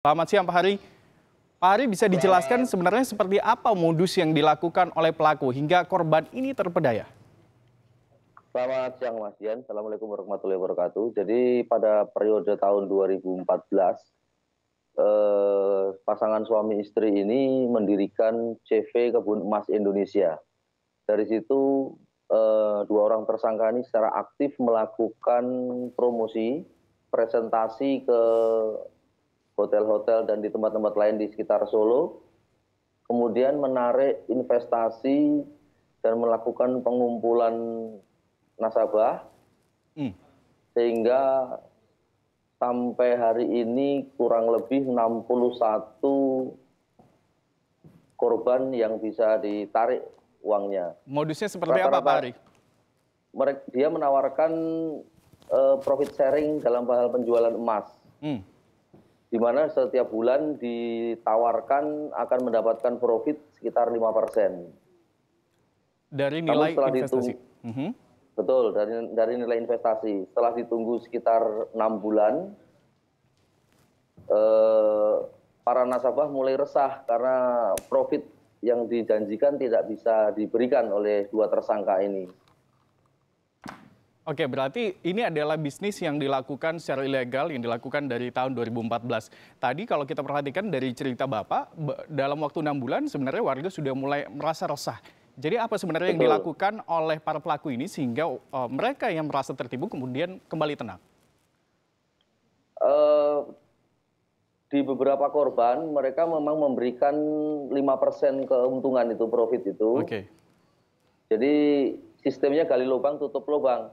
Selamat siang Pak Hari. Pak Hari, bisa dijelaskan sebenarnya seperti apa modus yang dilakukan oleh pelaku hingga korban ini terpedaya? Selamat siang Mas Dian, Assalamualaikum warahmatullahi wabarakatuh. Jadi pada periode tahun 2014, pasangan suami istri ini mendirikan CV Kebun Emas Indonesia. Dari situ dua orang tersangka ini secara aktif melakukan promosi, presentasi ke hotel-hotel dan di tempat-tempat lain di sekitar Solo, kemudian menarik investasi dan melakukan pengumpulan nasabah, sehingga sampai hari ini kurang lebih 61 korban yang bisa ditarik uangnya. Modusnya seperti apa Pak Hari? Dia menawarkan profit sharing dalam hal penjualan emas. Di mana setiap bulan ditawarkan akan mendapatkan profit sekitar 5%. Dari nilai investasi? Betul, dari nilai investasi. Setelah ditunggu sekitar 6 bulan, para nasabah mulai resah karena profit yang dijanjikan tidak bisa diberikan oleh dua tersangka ini. Oke, berarti ini adalah bisnis yang dilakukan secara ilegal, yang dilakukan dari tahun 2014. Tadi kalau kita perhatikan dari cerita Bapak, dalam waktu 6 bulan sebenarnya warga sudah mulai merasa resah. Jadi apa sebenarnya yang dilakukan oleh para pelaku ini sehingga mereka yang merasa tertipu kemudian kembali tenang? Di beberapa korban, mereka memang memberikan 5% keuntungan itu, profit itu. Oke. Jadi sistemnya gali lubang tutup lubang.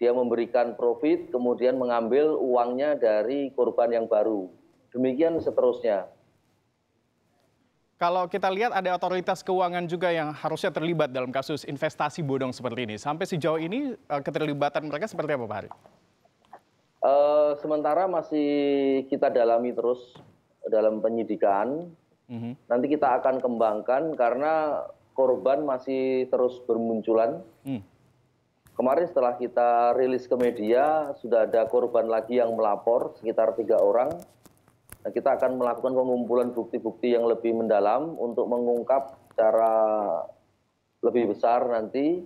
Dia memberikan profit, kemudian mengambil uangnya dari korban yang baru. Demikian seterusnya. Kalau kita lihat ada otoritas keuangan juga yang harusnya terlibat dalam kasus investasi bodong seperti ini. Sampai sejauh ini keterlibatan mereka seperti apa Pak Hari? Sementara masih kita dalami terus dalam penyidikan. Nanti kita akan kembangkan karena korban masih terus bermunculan. Kemarin setelah kita rilis ke media, sudah ada korban lagi yang melapor, sekitar 3 orang. Nah, kita akan melakukan pengumpulan bukti-bukti yang lebih mendalam untuk mengungkap secara lebih besar nanti.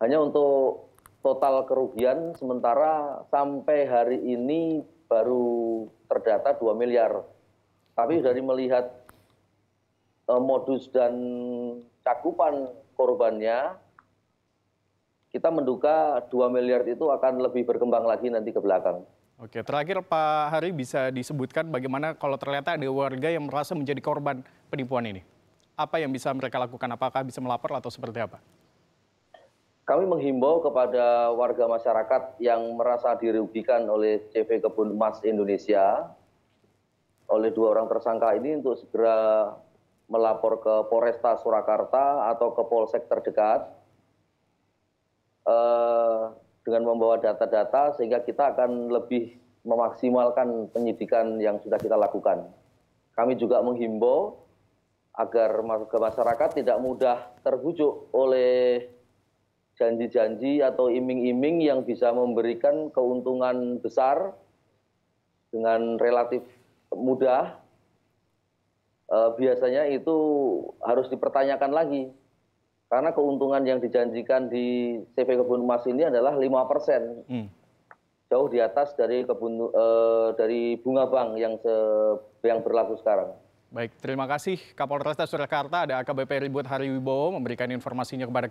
Hanya untuk total kerugian sementara sampai hari ini baru terdata 2 miliar. Tapi dari melihat modus dan cakupan korbannya, kita menduga 2 miliar itu akan lebih berkembang lagi nanti ke belakang. Oke, terakhir Pak Hari, bisa disebutkan bagaimana kalau ternyata ada warga yang merasa menjadi korban penipuan ini? Apa yang bisa mereka lakukan? Apakah bisa melapor atau seperti apa? Kami menghimbau kepada warga masyarakat yang merasa dirugikan oleh CV Kebun Emas Indonesia, oleh dua orang tersangka ini untuk segera melapor ke Polresta Surakarta atau ke Polsek terdekat dengan membawa data-data sehingga kita akan lebih memaksimalkan penyidikan yang sudah kita lakukan. Kami juga menghimbau agar masyarakat tidak mudah terbujuk oleh janji-janji atau iming-iming yang bisa memberikan keuntungan besar dengan relatif mudah. Biasanya itu harus dipertanyakan lagi. Karena keuntungan yang dijanjikan di CV Kebun Emas ini adalah 5%. Jauh di atas dari bunga bank yang berlaku sekarang. Baik, terima kasih Kapolresta Surakarta, ada AKBP Ribut Hari Wibowo memberikan informasinya kepada